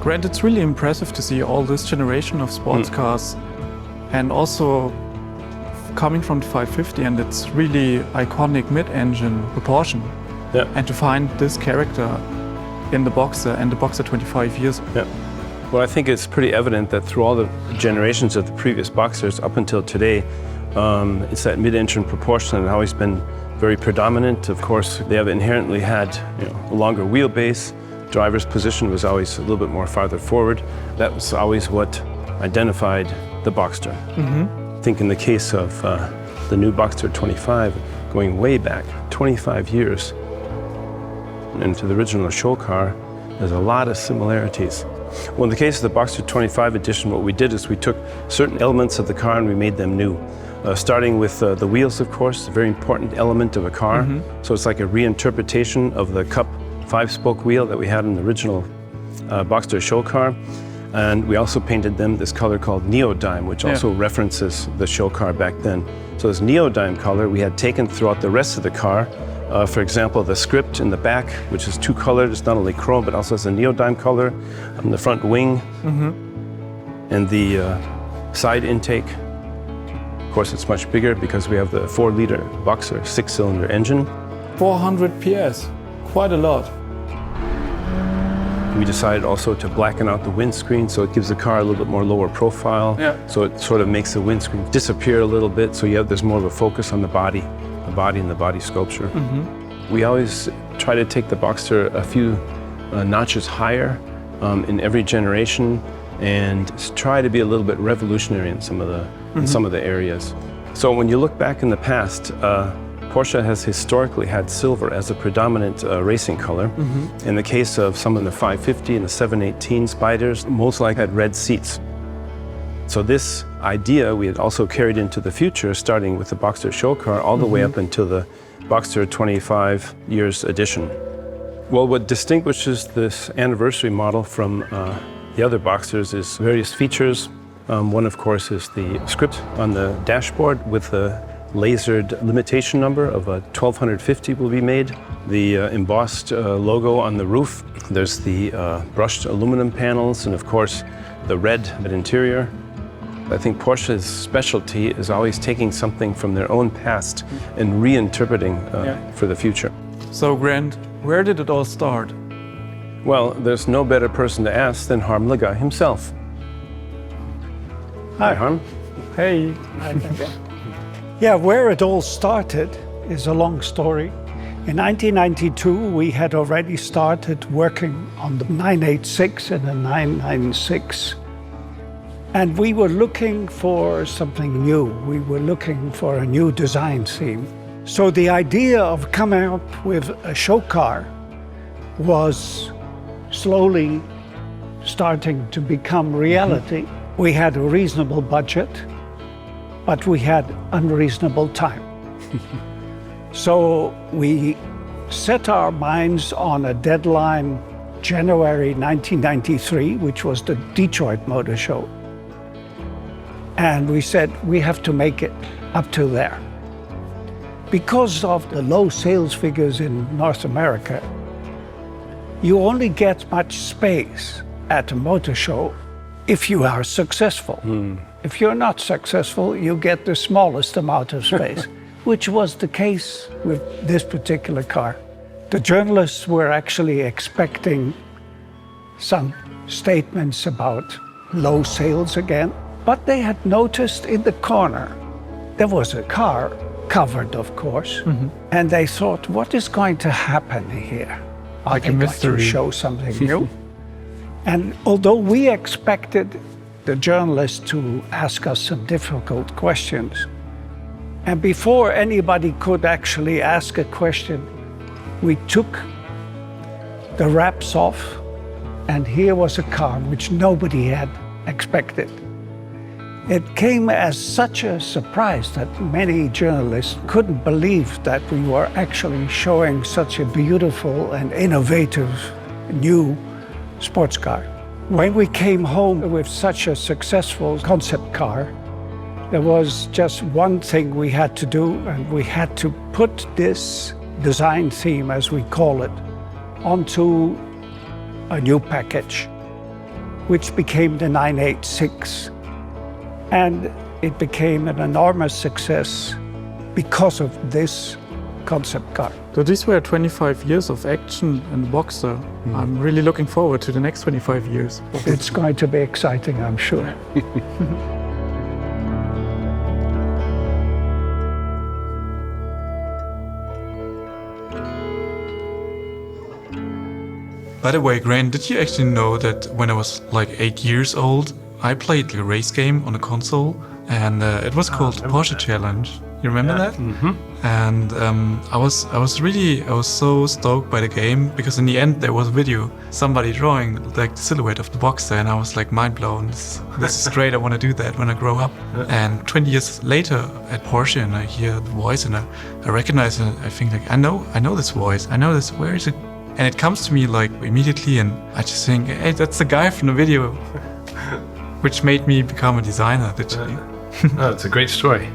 Grant, it's really impressive to see all this generation of sports cars, and also coming from the 550 and its really iconic mid-engine proportion, and to find this character in the Boxster and the Boxster 25 years. Yeah. Well, I think it's pretty evident that through all the generations of the previous Boxsters up until today, it's that mid-engine proportion that has always been very predominant. Of course, they have inherently had a longer wheelbase. Driver's position was always a little bit more farther forward. That was always what identified the Boxster. I think in the case of the new Boxster 25, going way back 25 years, and to the original show car, there's a lot of similarities. Well, in the case of the Boxster 25 edition, what we did is we took certain elements of the car and we made them new. Starting with the wheels, of course, a very important element of a car. So it's like a reinterpretation of the Cup 5-spoke wheel that we had in the original Boxster show car. And we also painted them this color called neodyme, which also references the show car back then. So this neodyme color we had taken throughout the rest of the car. For example, the script in the back, which is two-colored, it's not only chrome, but also has a neodyme color on the front wing and the side intake. Of course, it's much bigger because we have the 4-liter Boxster 6-cylinder engine. 400 PS, quite a lot. We decided also to blacken out the windscreen, so it gives the car a little bit more lower profile. So it sort of makes the windscreen disappear a little bit, so there's more of a focus on the body and the body sculpture. We always try to take the Boxster a few notches higher in every generation, and try to be a little bit revolutionary in some of the areas. So when you look back in the past, Porsche has historically had silver as a predominant racing color. In the case of some of the 550 and the 718 Spyders, most likely had red seats. So this idea we had also carried into the future, starting with the Boxster show car all the way up until the Boxster 25 years edition. Well, what distinguishes this anniversary model from the other Boxsters is various features. One, of course, is the script on the dashboard with the lasered limitation number of 1250 will be made. The embossed logo on the roof. There's the brushed aluminum panels, and of course, the red interior. I think Porsche's specialty is always taking something from their own past and reinterpreting for the future. So, Grant, where did it all start? Well, there's no better person to ask than Harm Lagaay himself. Hi, Harm. Hey. Yeah, where it all started is a long story. In 1992, we had already started working on the 986 and the 996. And we were looking for something new. We were looking for a new design theme. So the idea of coming up with a show car was slowly starting to become reality. We had a reasonable budget, but we had unreasonable time. So we set our minds on a deadline, January 1993, which was the Detroit Motor Show. And we said, we have to make it up to there. Because of the low sales figures in North America, you only get much space at a motor show if you are successful. If you're not successful, you get the smallest amount of space, which was the case with this particular car. The journalists were actually expecting some statements about low sales again. But they had noticed in the corner, there was a car, covered of course, and they thought, what is going to happen here? Are they going to show something new? And although we expected the journalists to ask us some difficult questions, and before anybody could actually ask a question, we took the wraps off, and here was a car which nobody had expected. It came as such a surprise that many journalists couldn't believe that we were actually showing such a beautiful and innovative new sports car. When we came home with such a successful concept car, there was just one thing we had to do, and we had to put this design theme, as we call it, onto a new package. which became the 986. And it became an enormous success because of this concept car. So these were 25 years of action in Boxster. I'm really looking forward to the next 25 years. It's going to be exciting, I'm sure. By the way, Grant, did you actually know that when I was like 8 years old, I played a race game on a console, and it was called Porsche Challenge. You remember that? Mm-hmm. And I was so stoked by the game, because in the end there was a video, somebody drawing like the silhouette of the Boxster, and I was like mind blown. This is great. I want to do that when I grow up. And 20 years later at Porsche, and I hear the voice, and I recognize it. I think like I know this voice. I know this. Where is it? And it comes to me like immediately, and I just think, hey, that's the guy from the video, which made me become a designer. Literally. Oh, it's a great story.